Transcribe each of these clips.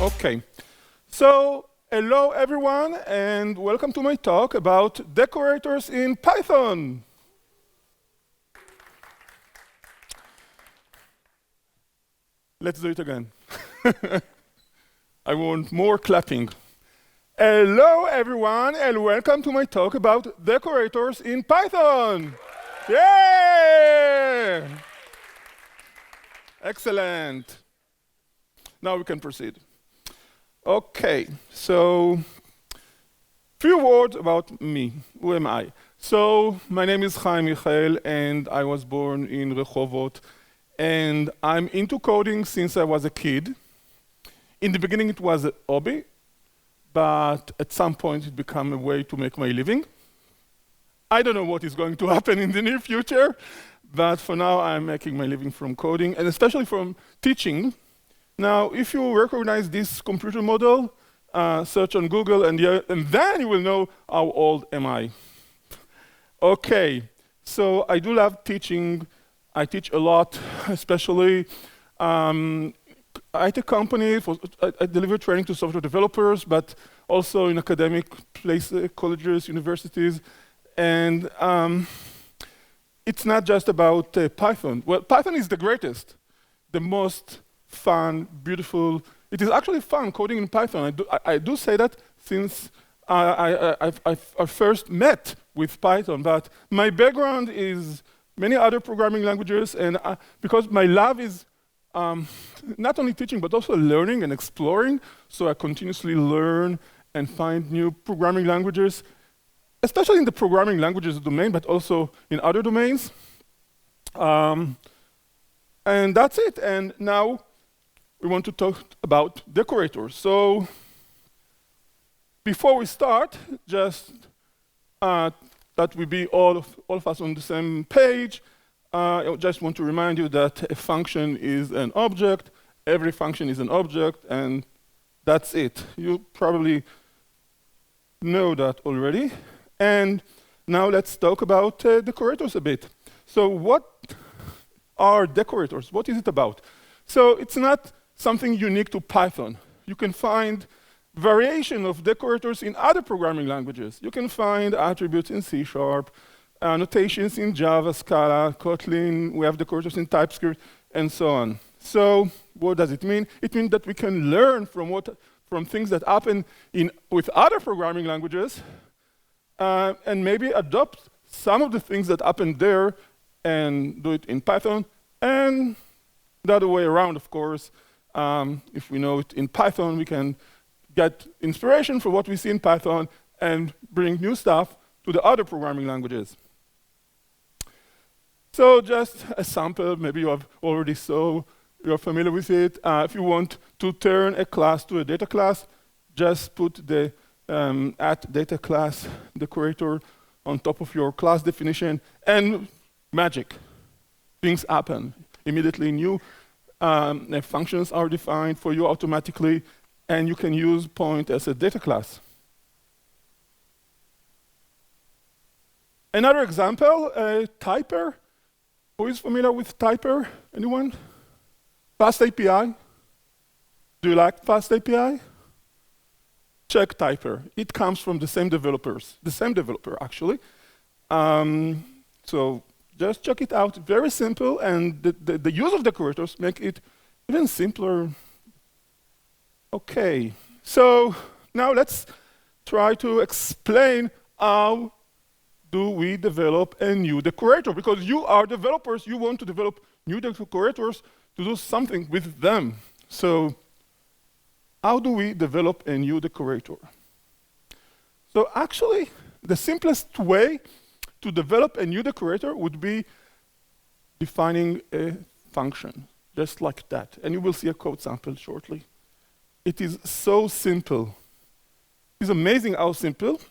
Okay, so hello everyone, and welcome to my talk about decorators in Python. Let's do it again. I want more clapping. Hello everyone, and welcome to my talk about decorators in Python. Yay! Excellent. Now we can proceed. Okay, so few words about me. Who am I? So my name is Haim Michael, and I was born in Rehovot, and I'm into coding since I was a kid. In the beginning, it was a hobby, but at some point, it became a way to make my living. I don't know what is going to happen in the near future, but for now, I'm making my living from coding, and especially from teaching. Now, if you recognize this computer model, search on Google, and then you will know how old am I. Okay, so I do love teaching. I teach a lot, especially IT companies. I deliver training to software developers, but also in academic places, colleges, universities. And it's not just about Python. Well, Python is the greatest, the most fun, beautiful. It is actually fun coding in Python. I do say that since I first met with Python, but my background is many other programming languages, and because my love is not only teaching, but also learning and exploring, so I continuously learn and find new programming languages, especially in the programming languages domain, but also in other domains. And that's it, and now we want to talk about decorators. So before we start, just that we be all of us on the same page, I just want to remind you that a function is an object, every function is an object, and that's it. You probably know that already. And now let's talk about decorators a bit. So what are decorators? What is it about? So it's not something unique to Python. You can find variation of decorators in other programming languages. You can find attributes in C#, annotations in Java, Scala, Kotlin. We have decorators in TypeScript, and so on. So what does it mean? It means that we can learn from things that happen with other programming languages, and maybe adopt some of the things that happen there and do it in Python, and the other way around, of course. If we know it in Python, we can get inspiration for what we see in Python and bring new stuff to the other programming languages. So just a sample, maybe you have already you're familiar with it. If you want to turn a class to a data class, just put the @data class decorator on top of your class definition, and magic. Things happen. Immediately new functions are defined for you automatically, and you can use point as a data class. Another example, Typer. Who is familiar with Typer? Anyone? Fast API? Do you like Fast API? Check Typer. It comes from the same developers, the same developer, actually. So just check it out. Very simple, and the use of decorators make it even simpler. Okay, so now let's try to explain how do we develop a new decorator, because you are developers, you want to develop new decorators to do something with them. So how do we develop a new decorator? So actually, the simplest way to develop a new decorator would be defining a function, just like that. And you will see a code sample shortly. It is so simple. It's amazing how simple.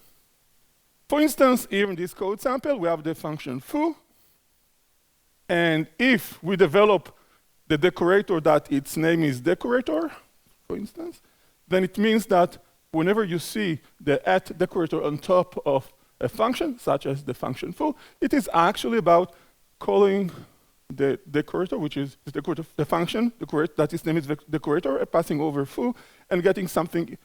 For instance, here in this code sample, we have the function foo. And if we develop the decorator that its name is decorator, for instance, then it means that whenever you see the @decorator on top of a function, such as the function foo, it is actually about calling the decorator, which is the function, that its name is decorator, passing over foo, and getting something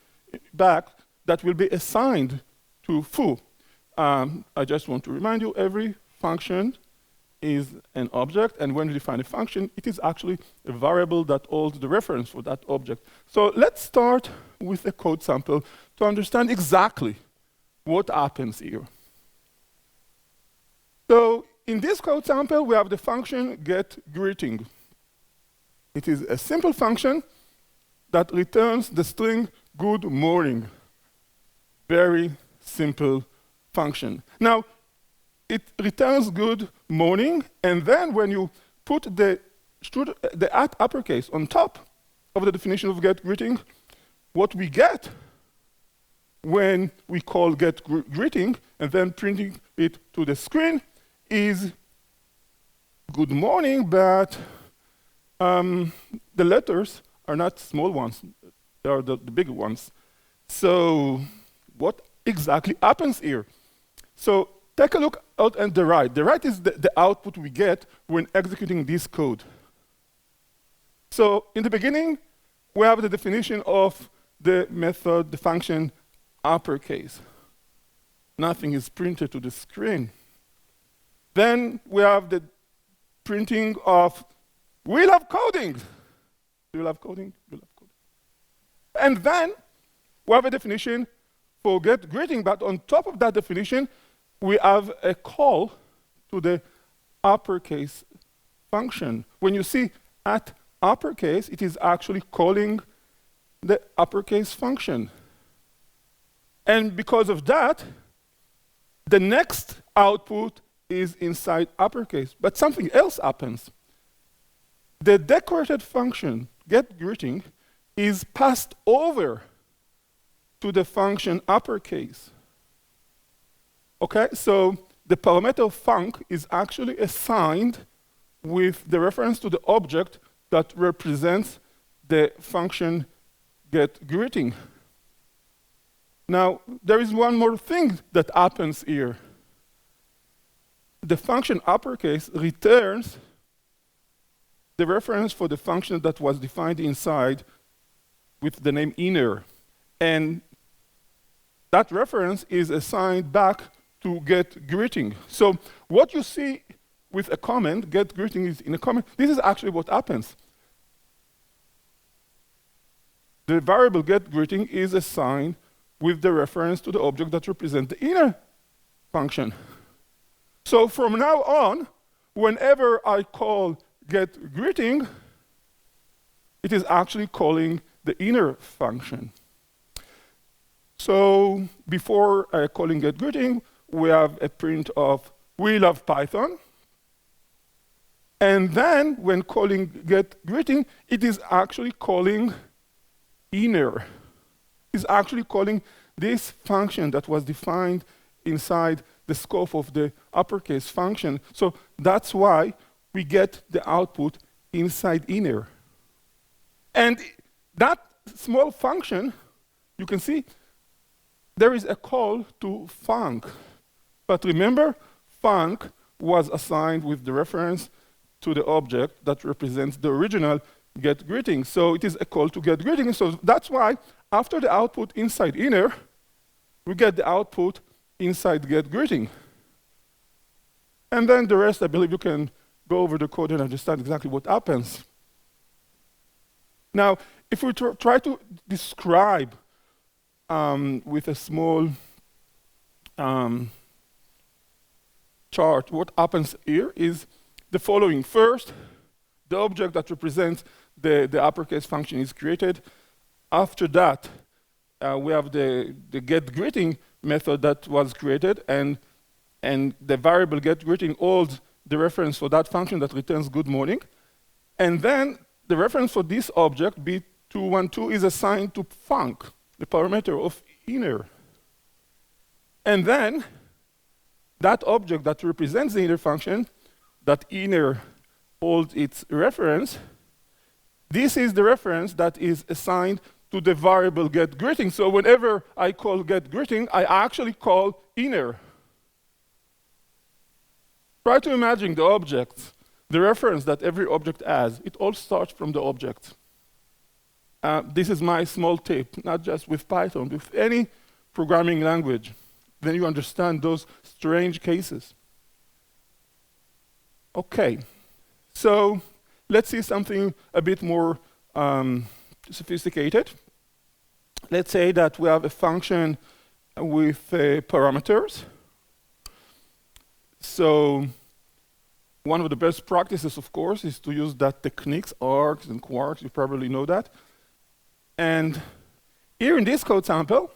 back that will be assigned to foo. I just want to remind you, every function is an object, and when you define a function, it is actually a variable that holds the reference for that object. So let's start with a code sample to understand exactly what happens here. So in this code sample, we have the function getGreeting. It is a simple function that returns the string good morning. Very simple function. Now, it returns good morning, and then when you put the at uppercase on top of the definition of getGreeting, what we get when we call getGreeting and then printing it to the screen is good morning, but the letters are not small ones, they are the big ones. So what exactly happens here? So take a look out on the right. The right is the output we get when executing this code. So in the beginning, we have the definition of the method, the function uppercase. Nothing is printed to the screen. Then we have the printing of we love coding. Do you love coding? You love coding. And then we have a definition for getGreeting, but on top of that definition, we have a call to the uppercase function. When you see at uppercase, it is actually calling the uppercase function. And because of that, the next output is inside uppercase. But something else happens. The decorated function, getGreeting, is passed over to the function uppercase. Okay, so the parameter func is actually assigned with the reference to the object that represents the function getGreeting. Now, there is one more thing that happens here. The function uppercase returns the reference for the function that was defined inside with the name inner. And that reference is assigned back to getGreeting. So what you see with a comment, getGreeting is in a comment, this is actually what happens. The variable getGreeting is assigned with the reference to the object that represents the inner function. So from now on, whenever I call getGreeting, it is actually calling the inner function. So before calling getGreeting, we have a print of we love Python. And then when calling getGreeting, it is actually calling inner. It's actually calling this function that was defined inside the scope of the uppercase function. So that's why we get the output inside inner. And that small function, you can see, there is a call to func. But remember, func was assigned with the reference to the object that represents the original getGreeting. So it is a call to getGreeting. So that's why after the output inside inner, we get the output inside getGreeting. And then the rest, I believe you can go over the code and understand exactly what happens. Now, if we try to describe with a small chart, what happens here is the following. First, the object that represents the uppercase function is created. After that, we have the getGreeting method that was created, and the variable getGreeting holds the reference for that function that returns good morning. And then the reference for this object, B212, is assigned to func, the parameter of inner. And then that object that represents the inner function, that inner holds its reference, this is the reference that is assigned to the variable getGreeting. So whenever I call getGreeting, I actually call inner. Try to imagine the objects the reference that every object has, it all starts from the object. This is my small tip, not just with Python, with any programming language. Then you understand those strange cases. Okay, so let's see something a bit more sophisticated. Let's say that we have a function with parameters. So one of the best practices, of course, is to use that techniques, args and quarks. You probably know that. And here in this code sample,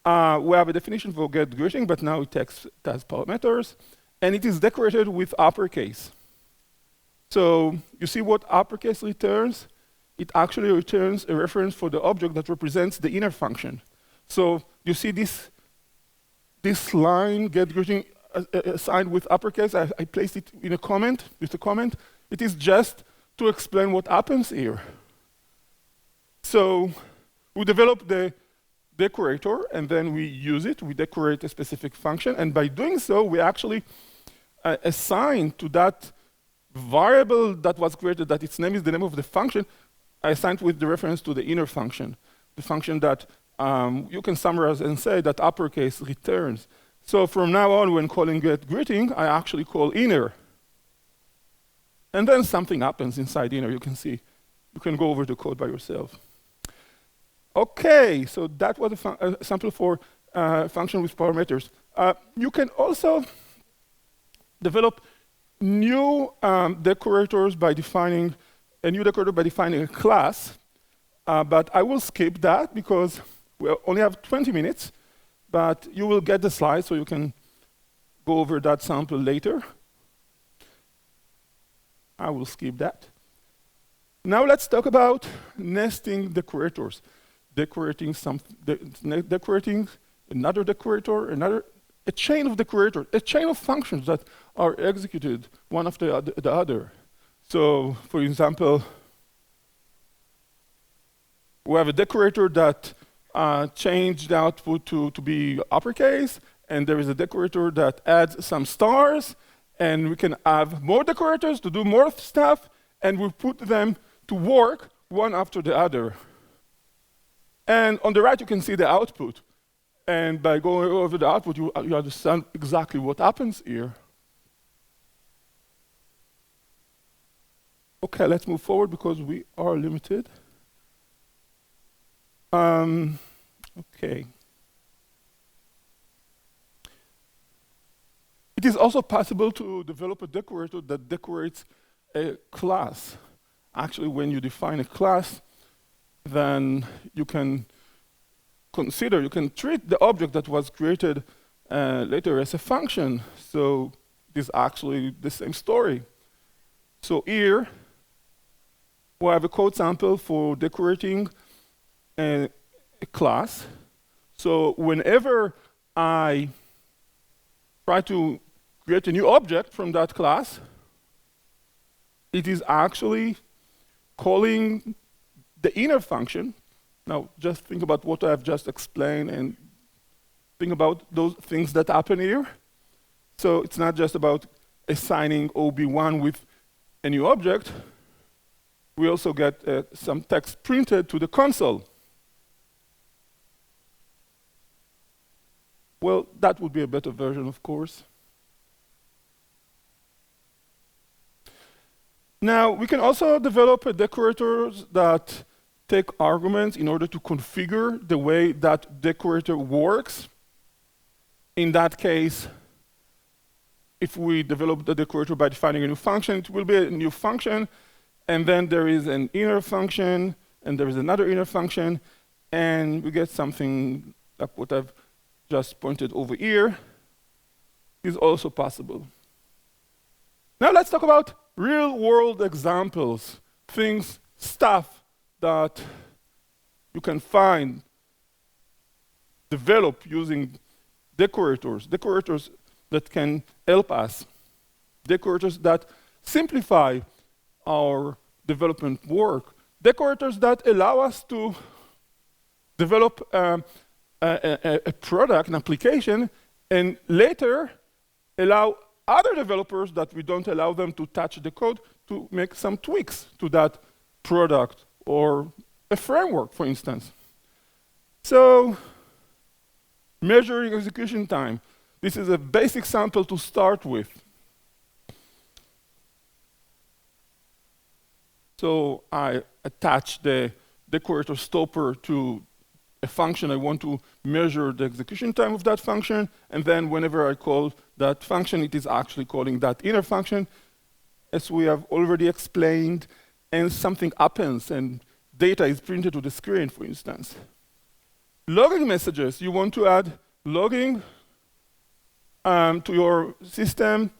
we have a definition for get greeting, but now it has parameters, and it is decorated with uppercase. So you see what uppercase returns? It actually returns a reference for the object that represents the inner function. So you see this line, get greeting, assigned with uppercase. I placed it in a comment, with a comment. It is just to explain what happens here. So we develop the decorator, and then we use it. We decorate a specific function, and by doing so, we actually assign to that variable that was created, that its name is the name of the function, I assigned with the reference to the inner function, the function that you can summarize and say that uppercase returns. So from now on, when calling get greeting, I actually call inner. And then something happens inside inner, you can see. You can go over the code by yourself. Okay, so that was a sample for function with parameters. You can also develop new decorators by defining a new decorator by defining a class, but I will skip that because we only have 20 minutes, but you will get the slides so you can go over that sample later. I will skip that. Now let's talk about nesting decorators. Decorating another decorator, a chain of decorators, a chain of functions that are executed one after the other. So, for example, we have a decorator that changed the output to be uppercase, and there is a decorator that adds some stars, and we can have more decorators to do more stuff, and we put them to work one after the other. And on the right, you can see the output. And by going over the output, you understand exactly what happens here. Okay, let's move forward because we are limited. Okay. It is also possible to develop a decorator that decorates a class. Actually, when you define a class, then you can treat the object that was created later as a function. So it is actually the same story. So here, we have a code sample for decorating a class. So whenever I try to create a new object from that class, it is actually calling the inner function. Now, just think about what I have just explained and think about those things that happen here. So it's not just about assigning OB1 with a new object. We also get some text printed to the console. Well, that would be a better version, of course. Now, we can also develop decorators that take arguments in order to configure the way that decorator works. In that case, if we develop the decorator by defining a new function, it will be a new function, and then there is an inner function, and there is another inner function, and we get something like what I've just pointed over here is also possible. Now let's talk about real-world examples, stuff that you can find, develop using decorators that can help us, decorators that simplify our development work, decorators that allow us to develop a product, an application, and later allow other developers that we don't allow them to touch the code to make some tweaks to that product or a framework, for instance. So, measuring execution time. This is a basic sample to start with. So I attach the decorator stopper to a function. I want to measure the execution time of that function, and then whenever I call that function, it is actually calling that inner function, as we have already explained, and something happens, and data is printed to the screen, for instance. Logging messages, you want to add logging to your system,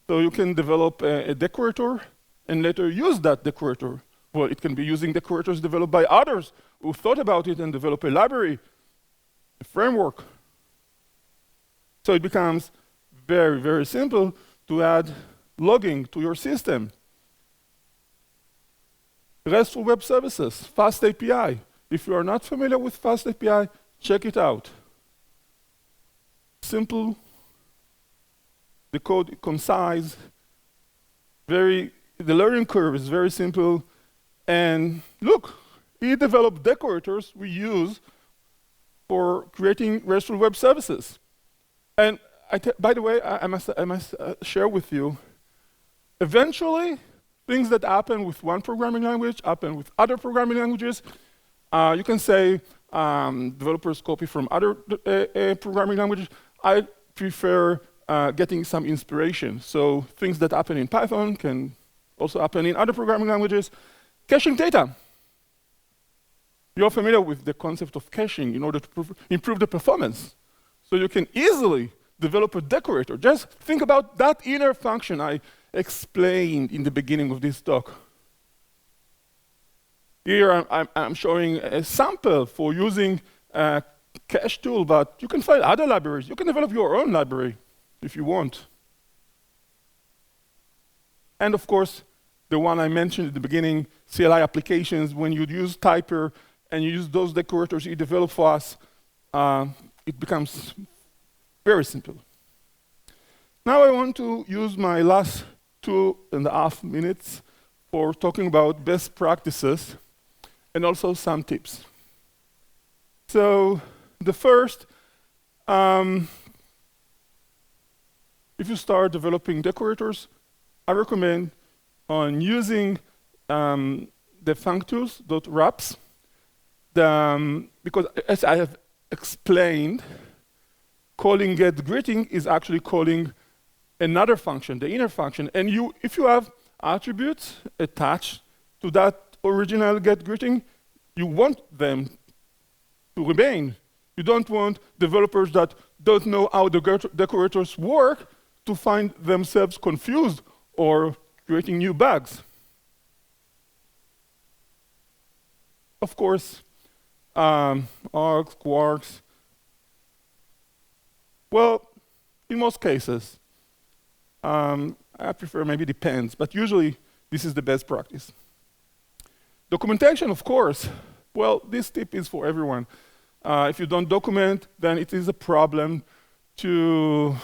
so you can develop a decorator and later use that decorator. Well, it can be using decorators developed by others who thought about it and develop a library, a framework. So it becomes very, very simple to add logging to your system. RESTful web services, Fast API. If you are not familiar with Fast API, check it out. Simple, the code concise, the learning curve is very simple, and look, he developed decorators we use for creating RESTful web services. And by the way, I must share with you, eventually, things that happen with one programming language happen with other programming languages. You can say developers copy from other programming languages. I prefer getting some inspiration. So things that happen in Python can also happen in other programming languages. Caching data. You're familiar with the concept of caching in order to improve the performance. So you can easily develop a decorator. Just think about that inner function I explained in the beginning of this talk. Here I'm showing a sample for using a cache tool, but you can find other libraries. You can develop your own library if you want. And of course, the one I mentioned at the beginning, CLI applications, when you use Typer and you use those decorators you develop for us, it becomes very simple. Now I want to use my last 2.5 minutes for talking about best practices and also some tips. So the first, if you start developing decorators, I recommend on using the functools.wraps, because as I have explained, calling getGreeting is actually calling another function, the inner function. And if you have attributes attached to that original getGreeting, you want them to remain. You don't want developers that don't know how the decorators work to find themselves confused or creating new bugs. Of course, args, quarks. Well, in most cases, I prefer, maybe depends, but usually this is the best practice. Documentation, of course. Well, this tip is for everyone. If you don't document, then it is a problem to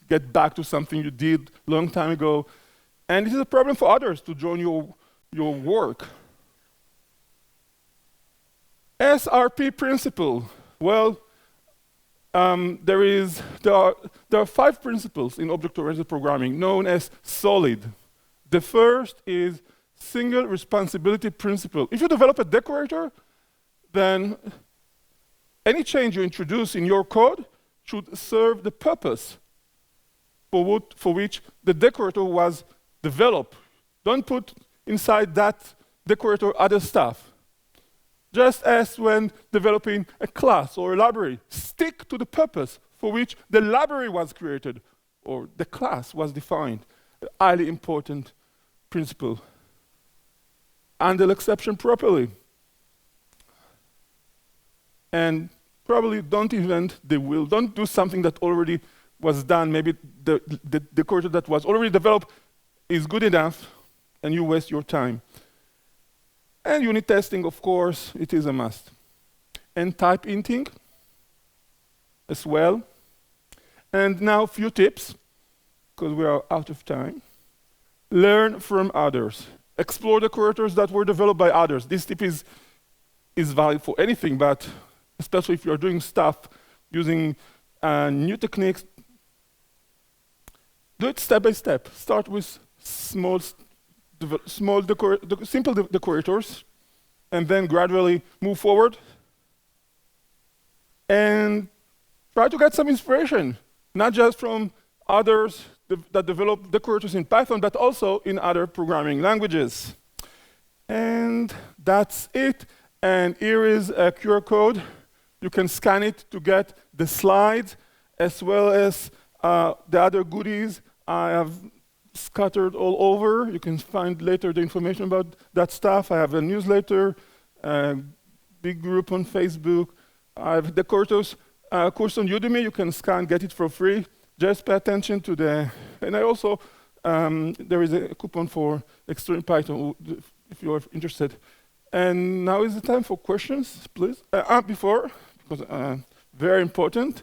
get back to something you did a long time ago. And it is a problem for others to join your work. SRP principle. Well, there are 5 principles in object-oriented programming known as SOLID. The first is single responsibility principle. If you develop a decorator, then any change you introduce in your code should serve the purpose for which the decorator was developed. Don't put inside that decorator other stuff. Just as when developing a class or a library, stick to the purpose for which the library was created or the class was defined. A highly important principle. Handle exception properly. And probably don't invent the wheel. Don't do something that already was done. Maybe the decorator that was already developed is good enough and you waste your time. And unit testing, of course, it is a must. And type inting as well. And now a few tips, because we are out of time. Learn from others. Explore decorators that were developed by others. This tip is valid for anything, but especially if you're doing stuff using new techniques, do it step by step. Start with simple decorators, and then gradually move forward. And try to get some inspiration, not just from others that develop decorators in Python, but also in other programming languages. And that's it. And here is a QR code. You can scan it to get the slides, as well as the other goodies I have scattered all over. You can find later the information about that stuff. I have a newsletter, a big group on Facebook. I have Decorators course on Udemy. You can scan, get it for free. Just pay attention to the... And I also, there is a coupon for Extreme Python, if you are interested. And now is the time for questions, please. Because very important.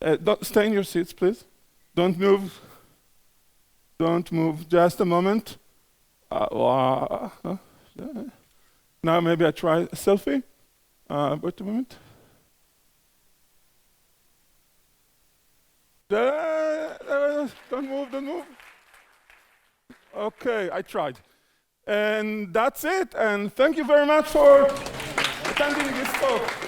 Don't stay in your seats, please. Don't move. Don't move. Just a moment. Now maybe I try a selfie. Wait a moment. Don't move, don't move. Okay, I tried. And that's it. And thank you very much for attending this talk.